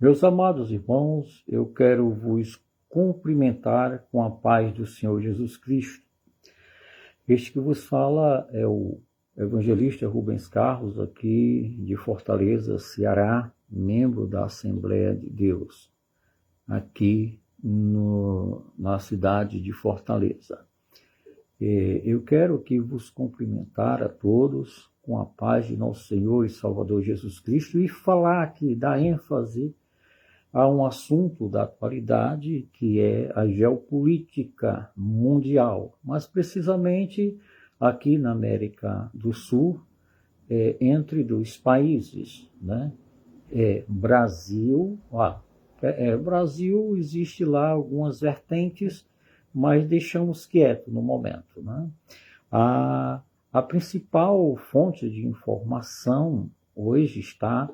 Meus amados irmãos, eu quero vos cumprimentar com a paz do Senhor Jesus Cristo. Este que vos fala é o evangelista Rubens Carlos, aqui de Fortaleza, Ceará, membro da Assembleia de Deus, aqui na cidade de Fortaleza. Eu quero aqui vos cumprimentar a todos com a paz de nosso Senhor e Salvador Jesus Cristo e falar aqui, dar ênfase a um assunto da atualidade que é a geopolítica mundial, mas precisamente aqui na América do Sul, entre dois países, né? Brasil, Brasil existe lá algumas vertentes, mas deixamos quieto no momento, né? A principal fonte de informação hoje está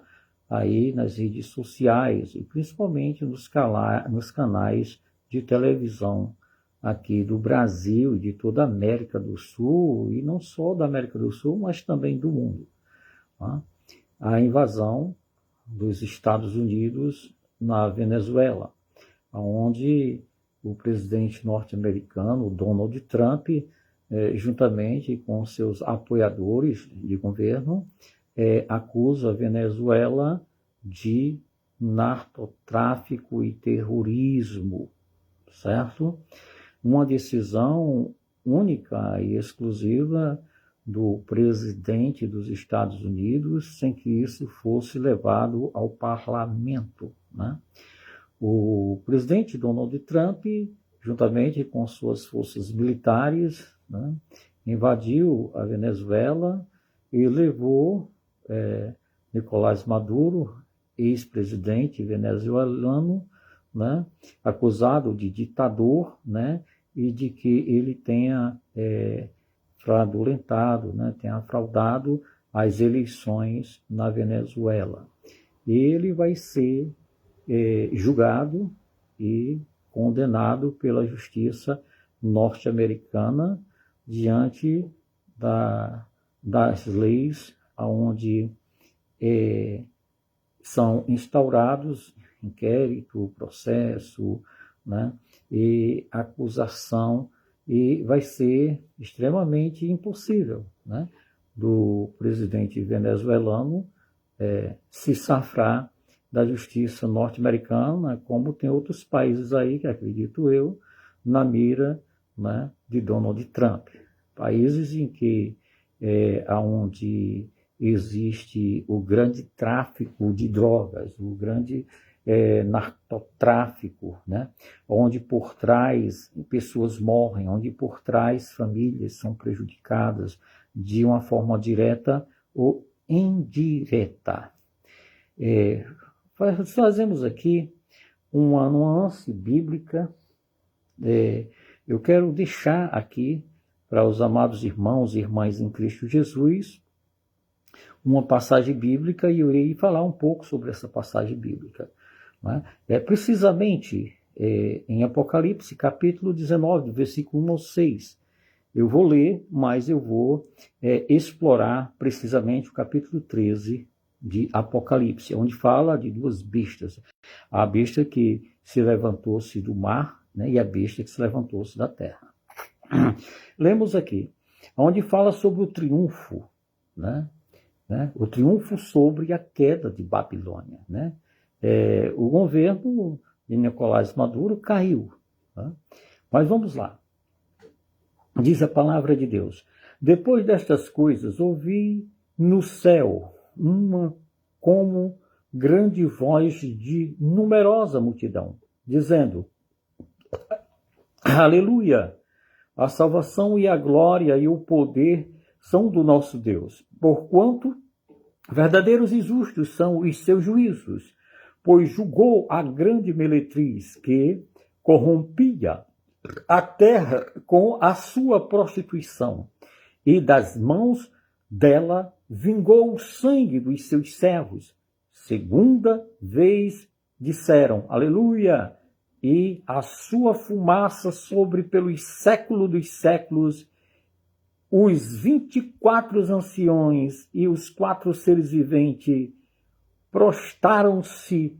aí nas redes sociais e principalmente nos canais de televisão aqui do Brasil e de toda a América do Sul, e não só da América do Sul, mas também do mundo. Tá? A invasão dos Estados Unidos na Venezuela, onde o presidente norte-americano, Donald Trump, juntamente com seus apoiadores de governo, acusa a Venezuela de narcotráfico e terrorismo, certo? Uma decisão única e exclusiva do presidente dos Estados Unidos, sem que isso fosse levado ao parlamento, né? O presidente Donald Trump, juntamente com suas forças militares, né, invadiu a Venezuela e levou Nicolás Maduro, ex-presidente venezuelano, né, acusado de ditador, né, e de que ele tenha fraudulentado, né, tenha fraudado as eleições na Venezuela. Ele vai ser julgado e condenado pela justiça norte-americana diante das leis onde são instaurados inquérito, processo, né, e acusação, e vai ser extremamente impossível, né, do presidente venezuelano se safrar da justiça norte-americana, como tem outros países aí, que acredito eu, na mira, né, de Donald Trump. Países em que onde existe o grande tráfico de drogas, o grande narcotráfico, né? Onde por trás pessoas morrem, onde por trás famílias são prejudicadas de uma forma direta ou indireta. Fazemos aqui uma nuance bíblica. Eu quero deixar aqui para os amados irmãos e irmãs em Cristo Jesus uma passagem bíblica, e eu irei falar um pouco sobre essa passagem bíblica. Né? Precisamente em Apocalipse, capítulo 19, versículo 1 ao 6. Eu vou ler, mas eu vou explorar precisamente o capítulo 13 de Apocalipse, onde fala de duas bestas. A besta que se levantou-se do mar, né, e a besta que se levantou-se da terra. Lemos aqui, onde fala sobre o triunfo, né? O triunfo sobre a queda de Babilônia. Né? O governo de Nicolás Maduro caiu. Né? Mas vamos lá. Diz a palavra de Deus. Depois destas coisas, ouvi no céu uma como grande voz de numerosa multidão, dizendo: Aleluia! A salvação e a glória e o poder são do nosso Deus, porquanto verdadeiros e justos são os seus juízos, pois julgou a grande meretriz que corrompia a terra com a sua prostituição, e das mãos dela vingou o sangue dos seus servos. Segunda vez disseram, aleluia, e a sua fumaça sobre pelos séculos dos séculos. Os 24 anciões e os 4 seres viventes prostaram-se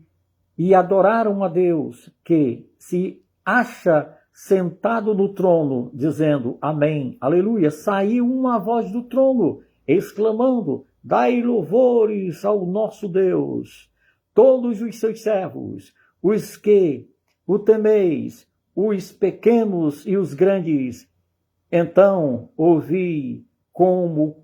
e adoraram a Deus, que se acha sentado no trono, dizendo amém, aleluia, saiu uma voz do trono, exclamando, dai louvores ao nosso Deus, todos os seus servos, os que o temeis, os pequenos e os grandes. Então ouvi como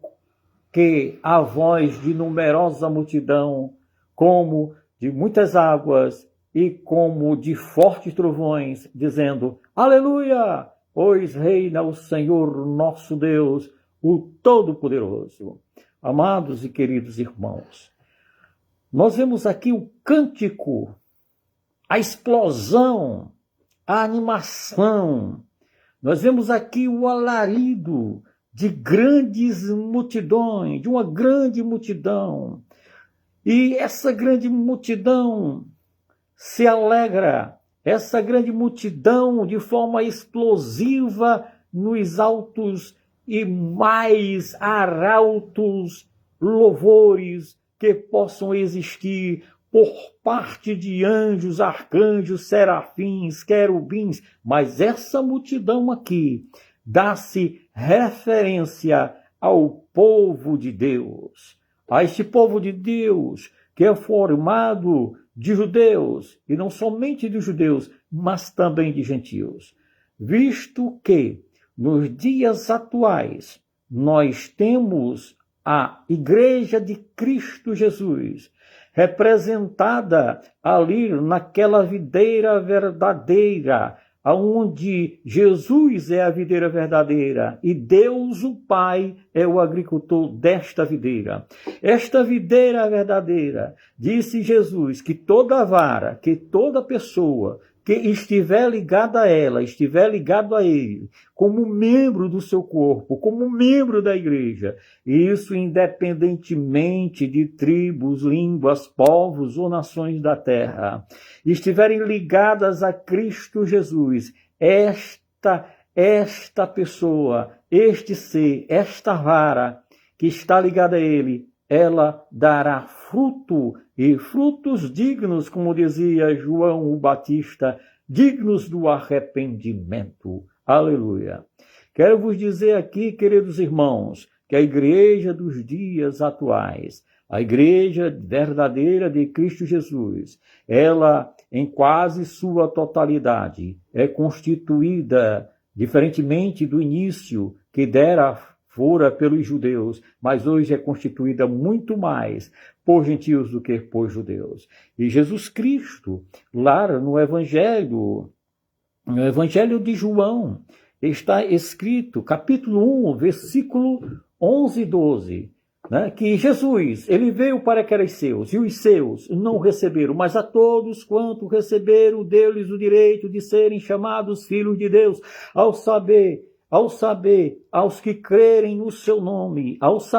que a voz de numerosa multidão, como de muitas águas e como de fortes trovões, dizendo, aleluia, pois reina o Senhor nosso Deus, o Todo-Poderoso. Amados e queridos irmãos, nós vemos aqui o cântico, a explosão, a animação. Nós vemos aqui o alarido de grandes multidões, de uma grande multidão. E essa grande multidão se alegra, essa grande multidão de forma explosiva nos altos e mais arautos louvores que possam existir por parte de anjos, arcanjos, serafins, querubins, mas essa multidão aqui dá-se referência ao povo de Deus, a este povo de Deus que é formado de judeus, e não somente de judeus, mas também de gentios, visto que nos dias atuais nós temos a Igreja de Cristo Jesus, representada ali naquela videira verdadeira, aonde Jesus é a videira verdadeira e Deus o Pai é o agricultor desta videira. Esta videira verdadeira, disse Jesus, que toda vara, que toda pessoa que estiver ligada a ela, estiver ligado a ele, como membro do seu corpo, como membro da igreja, isso independentemente de tribos, línguas, povos ou nações da terra, estiverem ligadas a Cristo Jesus, esta pessoa, este ser, esta vara que está ligada a ele, ela dará fruto, e frutos dignos, como dizia João o Batista, dignos do arrependimento. Aleluia. Quero vos dizer aqui, queridos irmãos, que a igreja dos dias atuais, a igreja verdadeira de Cristo Jesus, ela, em quase sua totalidade, é constituída, diferentemente do início que fora pelos judeus, mas hoje é constituída muito mais por gentios do que por judeus. E Jesus Cristo, lá no Evangelho de João, está escrito, capítulo 1, versículo 11 e 12, né, que Jesus, ele veio para aqueles seus, e os seus não o receberam, mas a todos quanto receberam, deu-lhes o direito de serem chamados filhos de Deus, aos que crerem no seu nome, os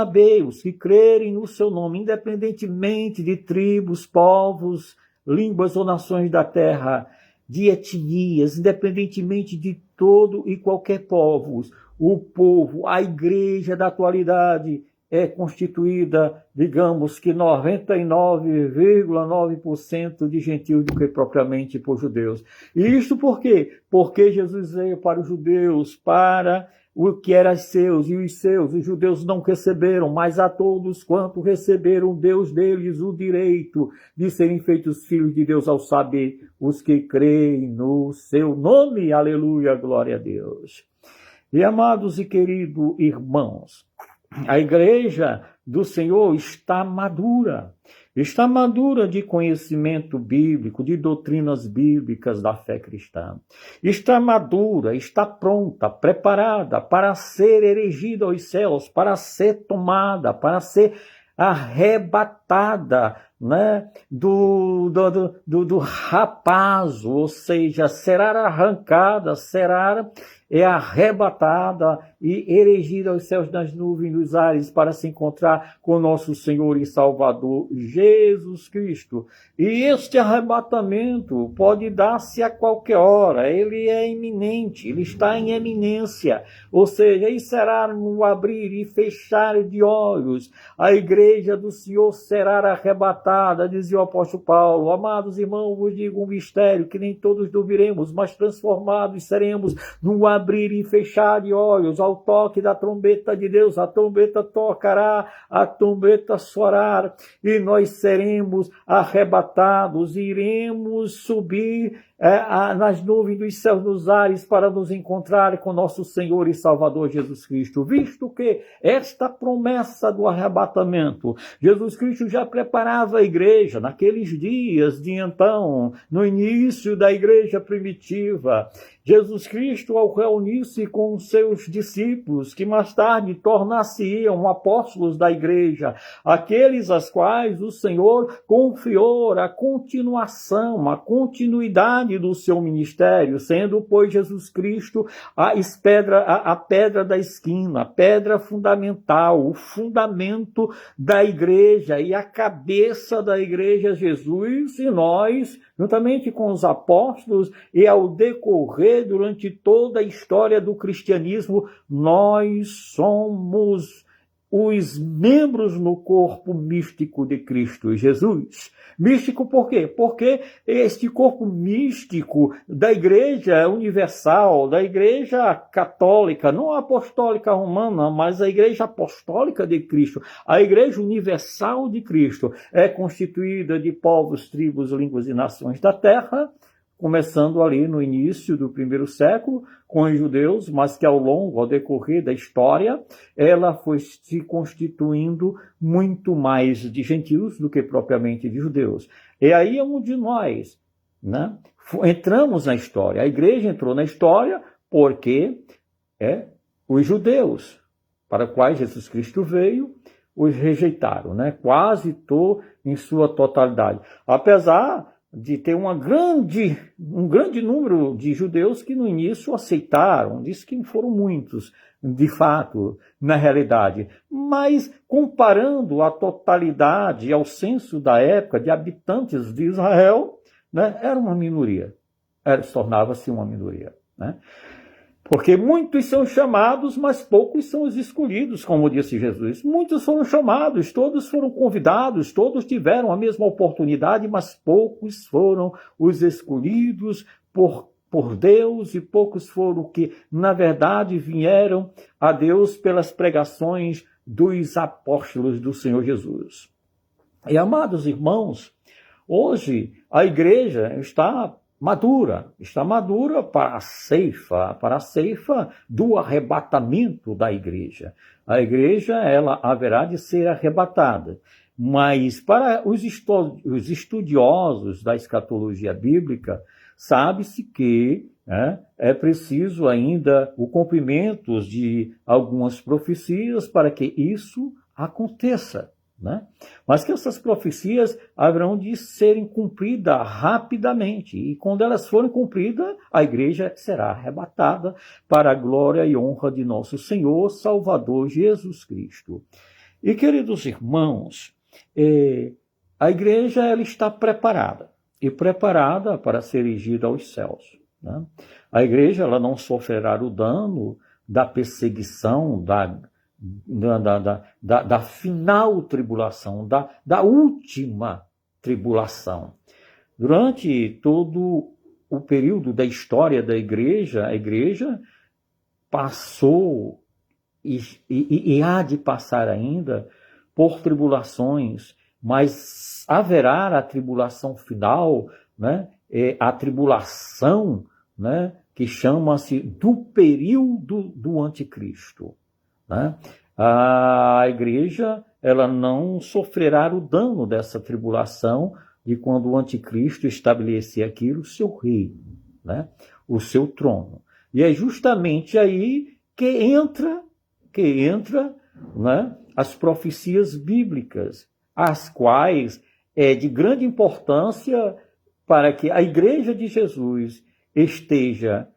que crerem no seu nome, independentemente de tribos, povos, línguas ou nações da terra, de etnias, independentemente de todo e qualquer povos, o povo, a igreja da atualidade é constituída, digamos que 99,9% de gentios do que propriamente por judeus. E isto por quê? Porque Jesus veio para os judeus, para o que era seus, e os judeus não receberam, mas a todos quanto receberam, Deus deles o direito de serem feitos filhos de Deus, ao saber os que creem no seu nome. Aleluia, glória a Deus. E amados e queridos irmãos, a igreja do Senhor está madura de conhecimento bíblico, de doutrinas bíblicas da fé cristã. Está madura, está pronta, preparada para ser erigida aos céus, para ser tomada, para ser arrebatada, né, do rapazo, ou seja, será arrancada, será é arrebatada e erigida aos céus das nuvens dos ares para se encontrar com nosso Senhor e Salvador Jesus Cristo. E este arrebatamento pode dar-se a qualquer hora, ele é iminente, ele está em eminência, ou seja, ele será no abrir e fechar de olhos. A igreja do Senhor será arrebatada, dizia o apóstolo Paulo. Amados irmãos, vos digo um mistério, que nem todos dormiremos, mas transformados seremos no abrir e fechar de olhos, ao toque da trombeta de Deus. A trombeta tocará, a trombeta soará, e nós seremos arrebatados, iremos subir nas nuvens dos céus, nos ares, para nos encontrar com nosso Senhor e Salvador Jesus Cristo. Visto que esta promessa do arrebatamento, Jesus Cristo já preparava a igreja naqueles dias de então, no início da igreja primitiva. Jesus Cristo, ao reunir-se com os seus discípulos, que mais tarde tornar-se-iam apóstolos da igreja, aqueles aos quais o Senhor confiou a continuação, a continuidade do seu ministério, sendo, pois, Jesus Cristo a pedra da esquina, a pedra fundamental, o fundamento da igreja e a cabeça da igreja, Jesus, e nós, juntamente com os apóstolos, e ao decorrer durante toda a história do cristianismo, nós somos os membros no corpo místico de Cristo Jesus. Místico por quê? Porque este corpo místico da igreja universal, da igreja católica, não a apostólica romana, mas a igreja apostólica de Cristo, a igreja universal de Cristo, é constituída de povos, tribos, línguas e nações da terra, começando ali no início do primeiro século, com os judeus, mas que ao decorrer da história, ela foi se constituindo muito mais de gentios do que propriamente de judeus. E aí é onde nós, né, entramos na história. A igreja entrou na história porque os judeus, para os quais Jesus Cristo veio, os rejeitaram, né? Quase em sua totalidade. Apesar de ter um grande número de judeus que no início aceitaram, disse que não foram muitos, de fato, na realidade. Mas, comparando a totalidade ao censo da época de habitantes de Israel, né, era uma minoria, tornava-se uma minoria, né? Porque muitos são chamados, mas poucos são os escolhidos, como disse Jesus. Muitos foram chamados, todos foram convidados, todos tiveram a mesma oportunidade, mas poucos foram os escolhidos por Deus e poucos foram que, na verdade, vieram a Deus pelas pregações dos apóstolos do Senhor Jesus. E, amados irmãos, hoje a igreja está madura para a ceifa do arrebatamento da igreja. A igreja, ela haverá de ser arrebatada, mas para os estudiosos da escatologia bíblica, sabe-se que é preciso ainda o cumprimento de algumas profecias para que isso aconteça, né? Mas que essas profecias haverão de serem cumpridas rapidamente, e quando elas forem cumpridas, a igreja será arrebatada para a glória e honra de nosso Senhor Salvador Jesus Cristo. E, queridos irmãos, a igreja ela está preparada para ser erigida aos céus, né? A igreja ela não sofrerá o dano da perseguição, da final tribulação, da última tribulação. Durante todo o período da história da igreja, a igreja passou e há de passar ainda por tribulações, mas haverá a tribulação final, né? A tribulação, né? Que chama-se do período do anticristo, né? A igreja ela não sofrerá o dano dessa tribulação de quando o anticristo estabelecer aquilo, o seu reino, né? O seu trono. E é justamente aí que entra, né, as profecias bíblicas, as quais é de grande importância para que a igreja de Jesus esteja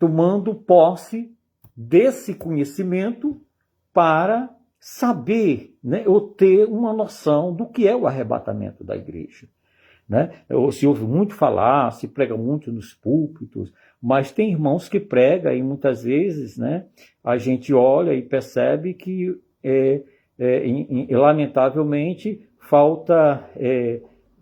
tomando posse desse conhecimento para saber, né, ou ter uma noção do que é o arrebatamento da igreja. Né? Se ouve muito falar, se prega muito nos púlpitos, mas tem irmãos que pregam e muitas vezes, né, a gente olha e percebe que, lamentavelmente, falta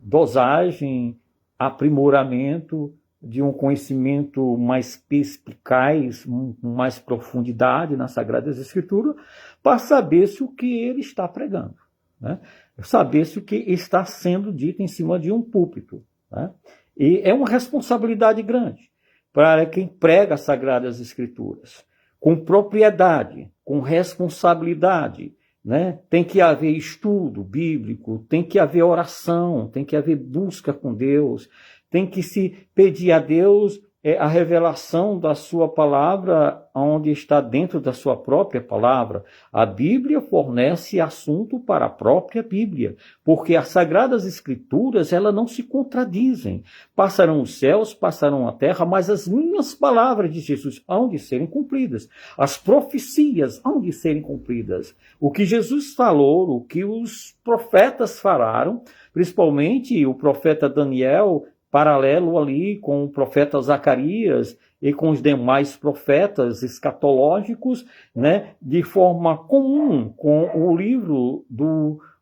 dosagem, aprimoramento de um conhecimento mais perspicaz, com mais profundidade nas Sagradas Escrituras, para saber se o que ele está pregando, né? Saber se o que está sendo dito em cima de um púlpito, né? E é uma responsabilidade grande para quem prega as Sagradas Escrituras, com propriedade, com responsabilidade, né? Tem que haver estudo bíblico, tem que haver oração, tem que haver busca com Deus, tem que se pedir a Deus a revelação da sua palavra, onde está dentro da sua própria palavra. A Bíblia fornece assunto para a própria Bíblia, porque as Sagradas Escrituras, elas não se contradizem. Passarão os céus, passarão a terra, mas as minhas palavras de Jesus hão de serem cumpridas. As profecias hão de serem cumpridas. O que Jesus falou, o que os profetas falaram, principalmente o profeta Daniel, paralelo ali com o profeta Zacarias e com os demais profetas escatológicos, né, de forma comum com o livro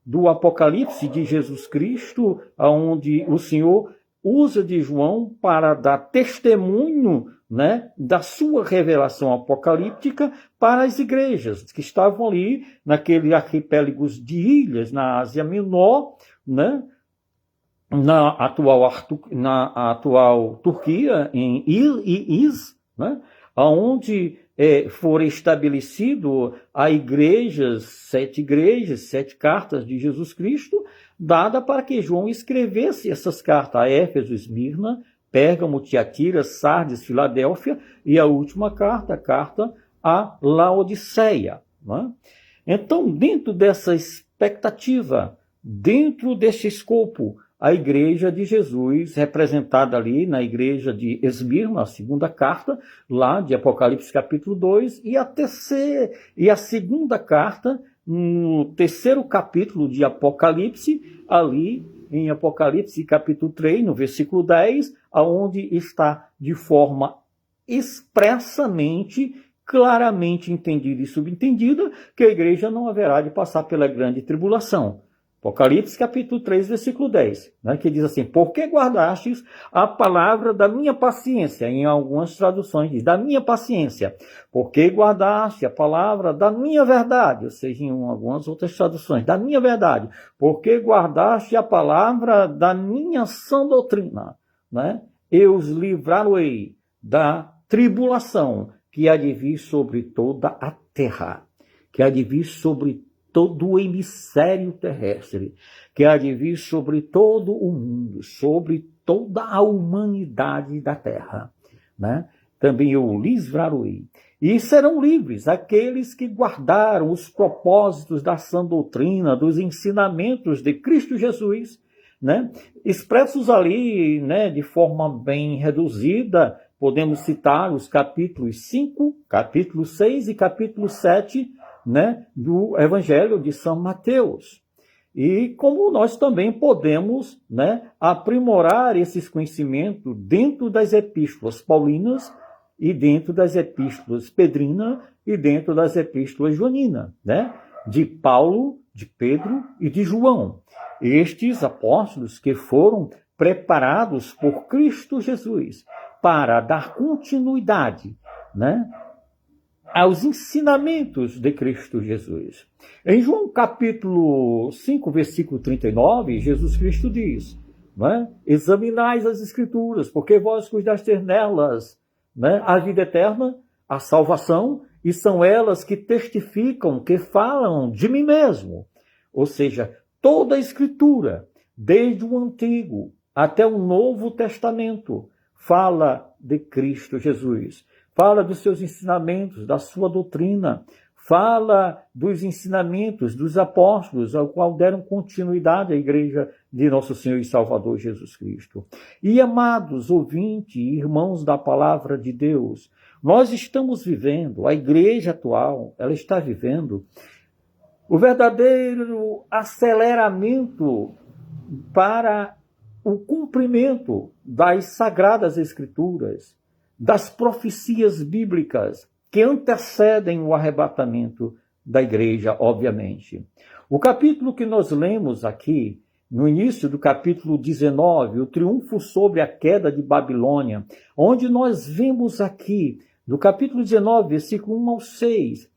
do Apocalipse de Jesus Cristo, onde o Senhor usa de João para dar testemunho, né, da sua revelação apocalíptica para as igrejas que estavam ali naquele arquipélagos de ilhas na Ásia Menor, né, na atual Turquia, em Is, né, onde foram estabelecidas sete igrejas, 7 cartas de Jesus Cristo, dada para que João escrevesse essas cartas a Éfeso, Esmirna, Pérgamo, Tiatira, Sardes, Filadélfia, e a última carta, a carta a Laodiceia. Né? Então, dentro dessa expectativa, dentro desse escopo, a igreja de Jesus, representada ali na igreja de Esmirna, a segunda carta, lá de Apocalipse capítulo 2, e a segunda carta, no terceiro capítulo de Apocalipse, ali em Apocalipse capítulo 3, no versículo 10, onde está de forma expressamente, claramente entendida e subentendida, que a igreja não haverá de passar pela grande tribulação. Apocalipse capítulo 3, versículo 10, né, que diz assim: por que guardastes a palavra da minha paciência? Em algumas traduções diz, da minha paciência. Por que guardaste a palavra da minha verdade? Ou seja, em algumas outras traduções, da minha verdade. Por que guardaste a palavra da minha sã doutrina? Né? Eu os livrarei da tribulação que há de vir sobre toda a terra, que há de vir sobre todo o hemisfério terrestre, que há de vir sobre todo o mundo, sobre toda a humanidade da terra. Né? Também eu livrarei. E serão livres aqueles que guardaram os propósitos da sã doutrina, dos ensinamentos de Cristo Jesus, né? Expressos ali, né, de forma bem reduzida. Podemos citar os capítulos 5, capítulo 6 e capítulo 7, né, do Evangelho de São Mateus. E como nós também podemos, né, aprimorar esses conhecimentos dentro das epístolas paulinas e dentro das epístolas pedrina e dentro das epístolas joanina, né, de Paulo, de Pedro e de João. Estes apóstolos que foram preparados por Cristo Jesus para dar continuidade, né, aos ensinamentos de Cristo Jesus. Em João capítulo 5, versículo 39, Jesus Cristo diz, né, examinais as Escrituras, porque vós cuidastes nelas, né, a vida eterna, a salvação, e são elas que testificam, que falam de mim mesmo. Ou seja, toda a Escritura, desde o Antigo até o Novo Testamento, fala de Cristo Jesus. Fala dos seus ensinamentos, da sua doutrina, fala dos ensinamentos dos apóstolos, ao qual deram continuidade à igreja de nosso Senhor e Salvador Jesus Cristo. E amados ouvintes e irmãos da palavra de Deus, nós estamos vivendo, a igreja atual, ela está vivendo o verdadeiro aceleramento para o cumprimento das sagradas escrituras, das profecias bíblicas que antecedem o arrebatamento da igreja, obviamente. O capítulo que nós lemos aqui, no início do capítulo 19, o triunfo sobre a queda de Babilônia, onde nós vemos aqui, no capítulo 19, versículo 1 ao 6,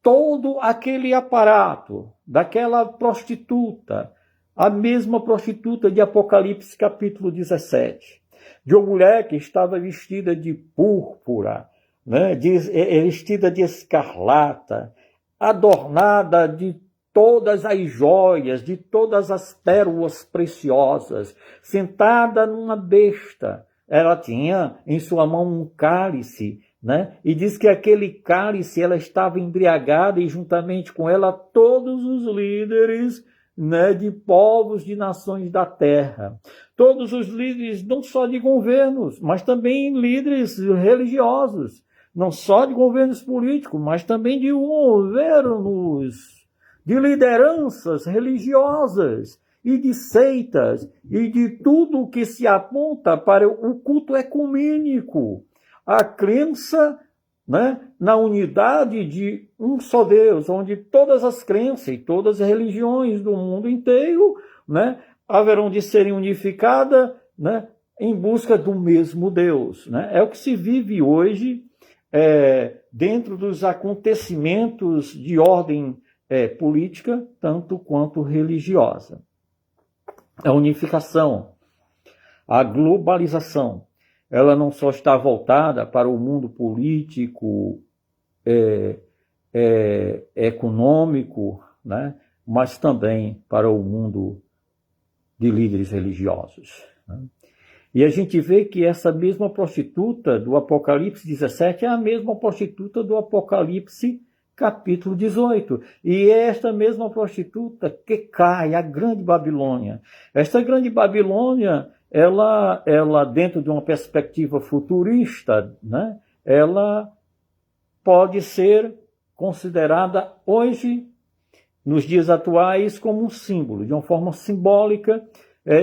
todo aquele aparato daquela prostituta, a mesma prostituta de Apocalipse capítulo 17, de uma mulher que estava vestida de púrpura, né, vestida de escarlata, adornada de todas as joias, de todas as pérolas preciosas, sentada numa besta. Ela tinha em sua mão um cálice, né? E diz que aquele cálice ela estava embriagada e juntamente com ela todos os líderes, né, de povos, de nações da terra. Todos os líderes, não só de governos, mas também líderes religiosos. Não só de governos políticos, mas também de governos, de lideranças religiosas e de seitas e de tudo que se aponta para o culto ecumênico. A crença, né, na unidade de um só Deus, onde todas as crenças e todas as religiões do mundo inteiro, né, haverão de serem unificadas, né, em busca do mesmo Deus. Né? É o que se vive hoje dentro dos acontecimentos de ordem política, tanto quanto religiosa. A unificação, a globalização, ela não só está voltada para o mundo político, econômico, né, mas também para o mundo de líderes religiosos. Né? E a gente vê que essa mesma prostituta do Apocalipse 17 é a mesma prostituta do Apocalipse capítulo 18. E é esta mesma prostituta que cai, a grande Babilônia. Esta grande Babilônia, ela dentro de uma perspectiva futurista, né, ela pode ser considerada hoje, nos dias atuais, como um símbolo, de uma forma simbólica,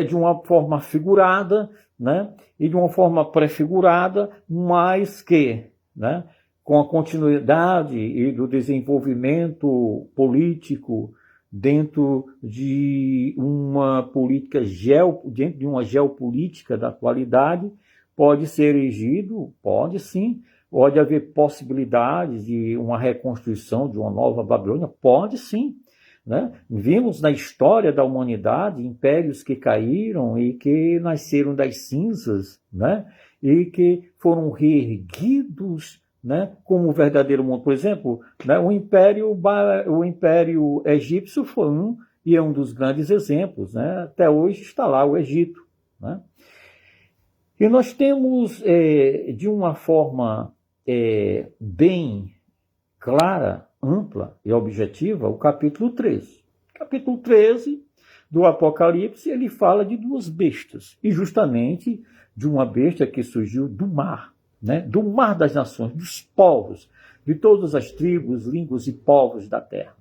de uma forma figurada, né, e de uma forma prefigurada, mas que, né, com a continuidade e do desenvolvimento político dentro de uma política dentro de uma geopolítica da atualidade, pode ser erigido, pode sim, pode haver possibilidades de uma reconstrução de uma nova Babilônia, pode sim. Né? Vimos na história da humanidade impérios que caíram e que nasceram das cinzas, né? E que foram reerguidos, né, como o verdadeiro mundo. Por exemplo, né, o Império Egípcio foi um dos grandes exemplos. Né? Até hoje está lá o Egito. Né? E nós temos, de uma forma bem clara, ampla e objetiva, o capítulo 13. Capítulo 13 do Apocalipse, ele fala de duas bestas, e justamente de uma besta que surgiu do mar, né? Do mar das nações, dos povos, de todas as tribos, línguas e povos da terra.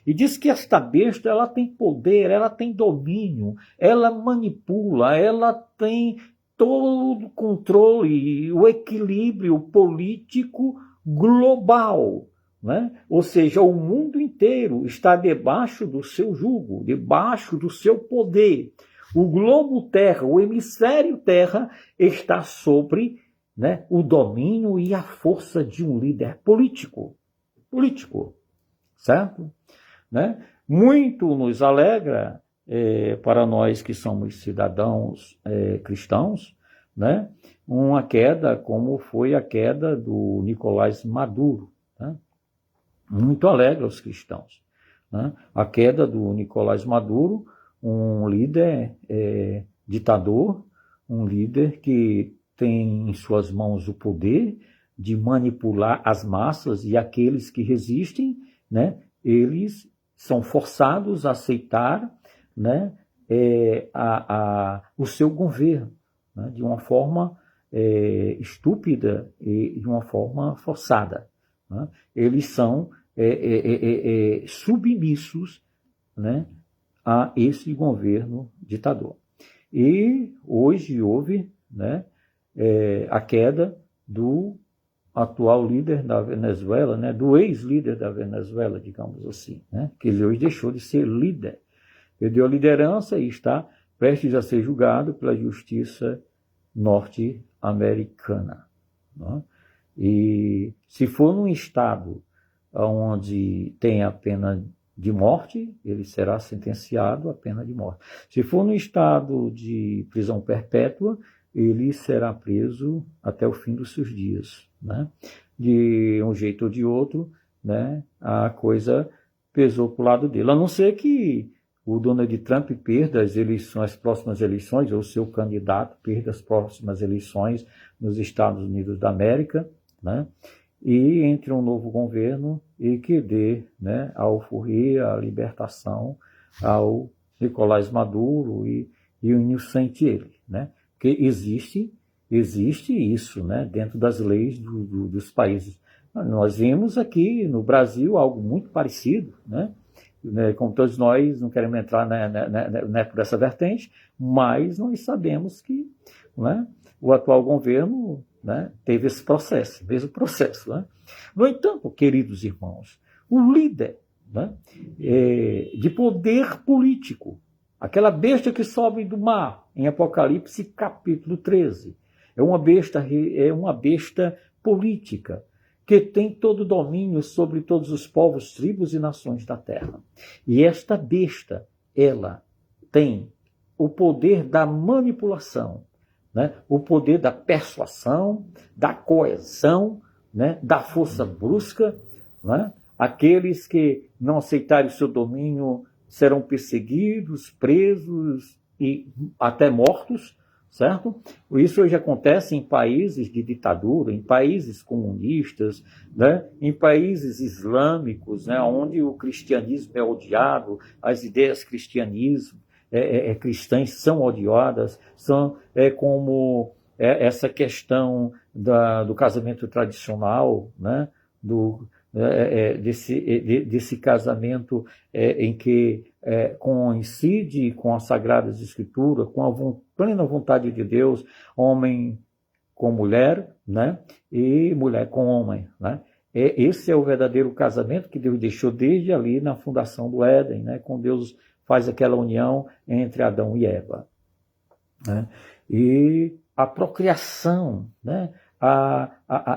E diz que esta besta, ela tem poder, ela tem domínio, ela manipula, ela tem todo o controle, o equilíbrio político global. Né? Ou seja, o mundo inteiro está debaixo do seu jugo, debaixo do seu poder. O globo terra, o hemisfério terra está sobre, né, o domínio e a força de um líder político, certo? Né? Muito nos alegra, para nós que somos cidadãos cristãos, né, uma queda como foi a queda do Nicolás Maduro. Né? Muito alegra os cristãos. Né? A queda do Nicolás Maduro, um líder ditador, um líder que tem em suas mãos o poder de manipular as massas e aqueles que resistem né, eles são forçados a aceitar, né, o seu governo, né, de uma forma estúpida e de uma forma forçada. Né? Eles são submissos, né, a esse governo ditador. E hoje houve, né, a queda do atual líder da Venezuela, né, do ex-líder da Venezuela, digamos assim, né, que ele hoje deixou de ser líder. Perdeu a liderança e está prestes a ser julgado pela justiça norte-americana. Né? E se for num estado onde tem a pena de morte, ele será sentenciado à pena de morte. Se for no estado de prisão perpétua, ele será preso até o fim dos seus dias. Né? De um jeito ou de outro, né, a coisa pesou para o lado dele. A não ser que o Donald Trump perda as próximas eleições, ou seu candidato perda as próximas eleições nos Estados Unidos da América, né? E entre um novo governo e que dê, né, a alforria, a libertação ao Nicolás Maduro e o inocente ele, né? Porque existe isso, né, dentro das leis dos países. Nós vimos aqui no Brasil algo muito parecido, né? Como todos nós, não queremos entrar por essa vertente, mas nós sabemos que, né, o atual governo, né, teve esse processo, mesmo processo. Né? No entanto, queridos irmãos, o líder, né, de poder político, aquela besta que sobe do mar, em Apocalipse capítulo 13, é uma besta política, que tem todo o domínio sobre todos os povos, tribos e nações da terra. E esta besta, ela tem o poder da manipulação, né? O poder da persuasão, da coerção, né? Da força brusca. Né? Aqueles que não aceitarem o seu domínio serão perseguidos, presos e até mortos. Certo? Isso hoje acontece em países de ditadura, em países comunistas, né? Em países islâmicos, né? Onde o cristianismo é odiado, as ideias cristãs são odiadas, são como essa questão do casamento tradicional, né? Desse casamento em que coincide com as Sagradas Escrituras, com a plena vontade de Deus, homem com mulher, né? E mulher com homem. Né? Esse é o verdadeiro casamento que Deus deixou desde ali na fundação do Éden, né? Quando Deus faz aquela união entre Adão e Eva. Né? E a procriação, né?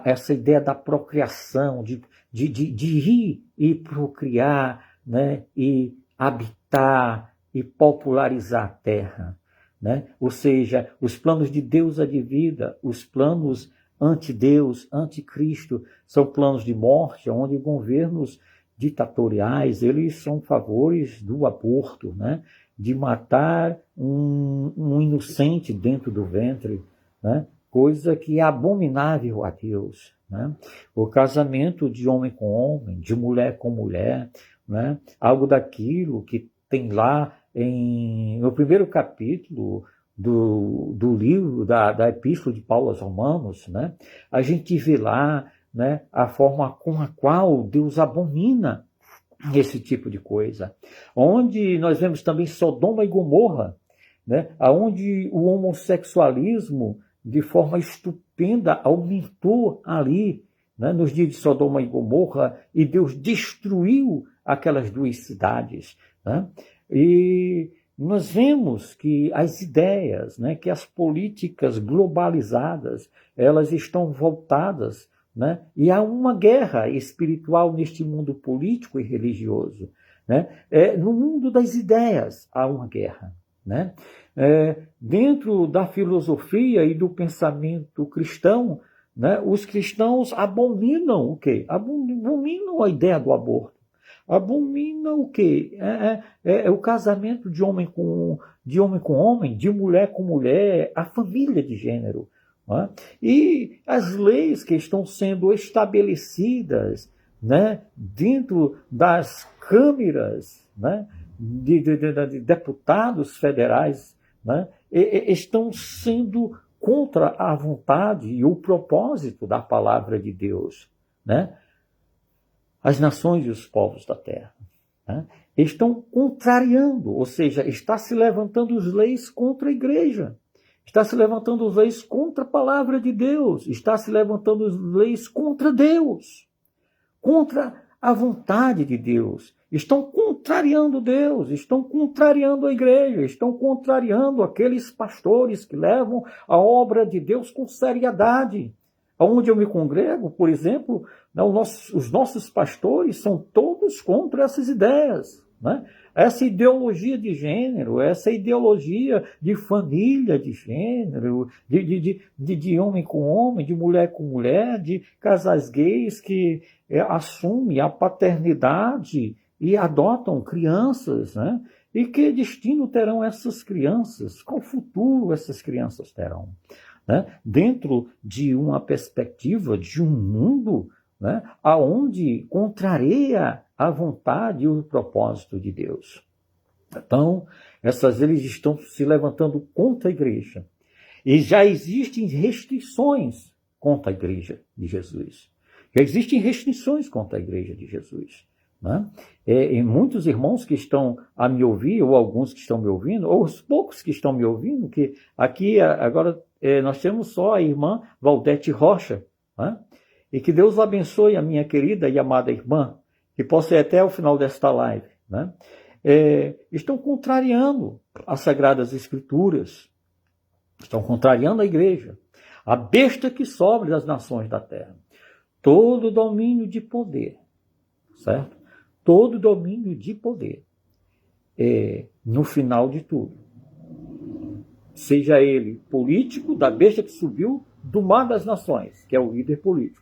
Essa ideia da procriação, de ir e procriar, né? E habitar e popularizar a terra. Né? Ou seja, os planos de Deus é de vida, os planos anti-Deus, anti-Cristo, são planos de morte, onde governos ditatoriais, eles são favores do aborto, né? De matar um inocente dentro do ventre, né? Coisa que é abominável a Deus. Né? O casamento de homem com homem, de mulher com mulher, né? Algo daquilo que tem lá no primeiro capítulo do livro, da Epístola de Paulo aos Romanos, né? A gente vê lá, né, a forma com a qual Deus abomina esse tipo de coisa. Onde nós vemos também Sodoma e Gomorra, né? Onde o homossexualismo, de forma estupenda, aumentou ali, né, nos dias de Sodoma e Gomorra, e Deus destruiu aquelas duas cidades. Né? E nós vemos que as ideias, né, que as políticas globalizadas, elas estão voltadas, né, e há uma guerra espiritual neste mundo político e religioso. Né? No mundo das ideias há uma guerra. Né? Dentro da filosofia e do pensamento cristão, né, os cristãos abominam o quê? Abominam a ideia do aborto. Abominam o quê? O casamento de homem com homem, de mulher com mulher, a família de gênero. Né? E as leis que estão sendo estabelecidas, né, dentro das câmeras, né, de deputados federais, né, estão sendo contra a vontade e o propósito da palavra de Deus, né? As nações e os povos da terra, né, estão contrariando, ou seja, está se levantando as leis contra a igreja, está se levantando as leis contra a palavra de Deus, está se levantando as leis contra Deus, contra a vontade de Deus. Estão contrariando Deus, estão contrariando a igreja, estão contrariando aqueles pastores que levam a obra de Deus com seriedade. Onde eu me congrego, por exemplo, os nossos pastores são todos contra essas ideias, né? Essa ideologia de gênero, essa ideologia de família de gênero, de homem com homem, de mulher com mulher, de casais gays que assumem a paternidade e adotam crianças, né? E que destino terão essas crianças? Qual futuro essas crianças terão? Né? Dentro de uma perspectiva de um mundo, né, onde contraria a vontade e o propósito de Deus. Então, essas leis estão se levantando contra a igreja. E já existem restrições contra a igreja de Jesus. Já existem restrições contra a igreja de Jesus. Né? E muitos irmãos que estão a me ouvir, ou alguns que estão me ouvindo, ou os poucos que estão me ouvindo, que aqui agora nós temos só a irmã Valdete Rocha, né? E que Deus abençoe a minha querida e amada irmã, que possa ir até o final desta live, né? Estão contrariando as Sagradas Escrituras, estão contrariando a igreja, a besta que sobe das nações da terra, todo domínio de poder, certo? Todo domínio de poder, no final de tudo, seja ele político, da besta que subiu do mar das nações, que é o líder político.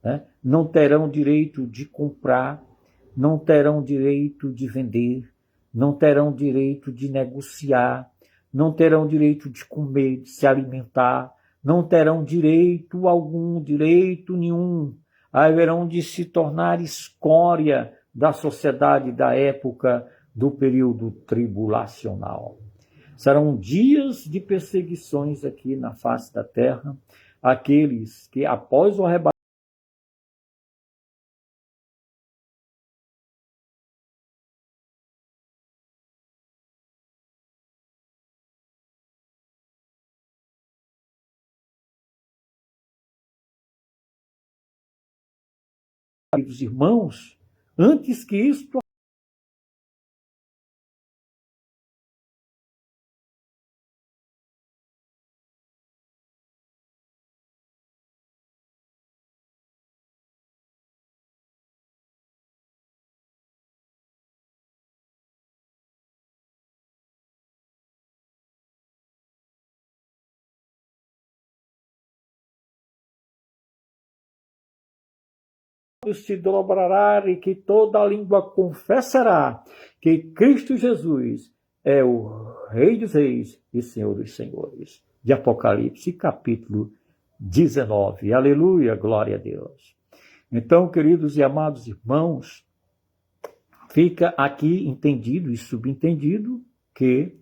Né? Não terão direito de comprar, não terão direito de vender, não terão direito de negociar, não terão direito de comer, de se alimentar, não terão direito algum, direito nenhum, haverão de se tornar escória da sociedade da época do período tribulacional. Serão dias de perseguições aqui na face da terra, aqueles que após o arrebatamento dos irmãos, antes que isso se dobrará e que toda língua confessará que Cristo Jesus é o Rei dos Reis e Senhor dos Senhores. De Apocalipse, capítulo 19. Aleluia, glória a Deus. Então, queridos e amados irmãos, fica aqui entendido e subentendido que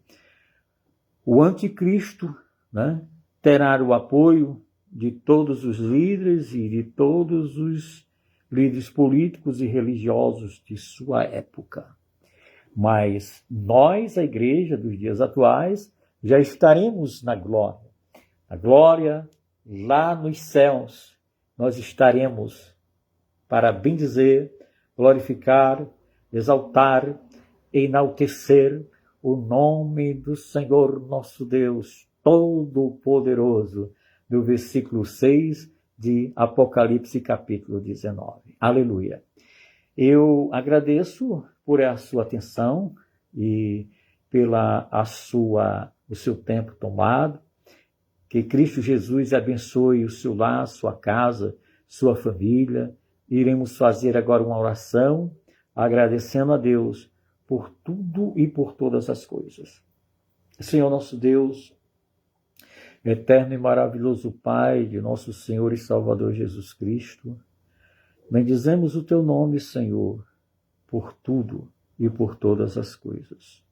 o anticristo, né, terá o apoio de todos os líderes e de todos os líderes políticos e religiosos de sua época. Mas nós, a igreja dos dias atuais, já estaremos na glória. A glória, lá nos céus, nós estaremos para bendizer, glorificar, exaltar, enaltecer o nome do Senhor nosso Deus Todo-Poderoso, do versículo 6 de Apocalipse capítulo 19. Aleluia. Eu agradeço por a sua atenção e o seu tempo tomado. Que Cristo Jesus abençoe o seu lar, sua casa, sua família. Iremos fazer agora uma oração, agradecendo a Deus por tudo e por todas as coisas. Senhor nosso Deus, eterno e maravilhoso Pai de nosso Senhor e Salvador Jesus Cristo, bendizemos o teu nome, Senhor, por tudo e por todas as coisas.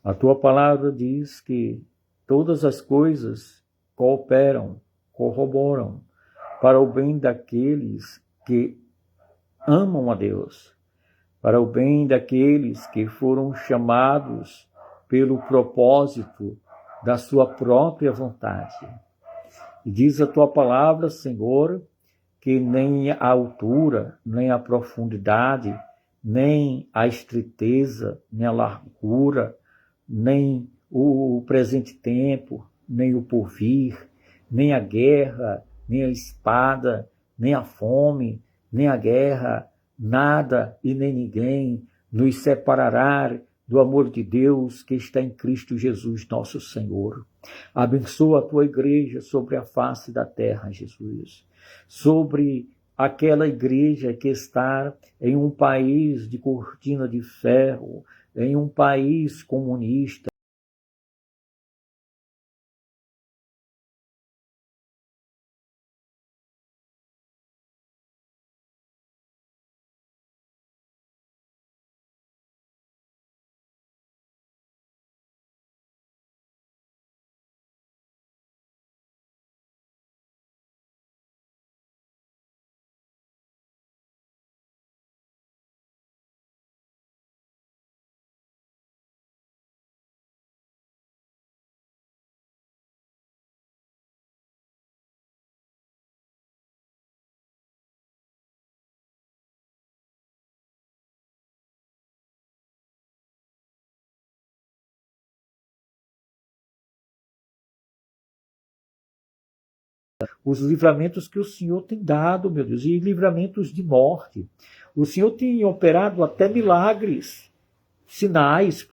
A tua palavra diz que todas as coisas cooperam, corroboram para o bem daqueles que amam a Deus, para o bem daqueles que foram chamados pelo propósito da sua própria vontade. E diz a tua palavra, Senhor, que nem a altura, nem a profundidade, nem a estreiteza, nem a largura, nem o presente tempo, nem o porvir, nem a guerra, nem a espada, nem a fome, nem a guerra, nada e nem ninguém nos separará do amor de Deus que está em Cristo Jesus, nosso Senhor. Abençoa a tua igreja sobre a face da terra, Jesus. Sobre aquela igreja que está em um país de cortina de ferro, em um país comunista, os livramentos que o Senhor tem dado, meu Deus, e livramentos de morte. O Senhor tem operado até milagres, sinais,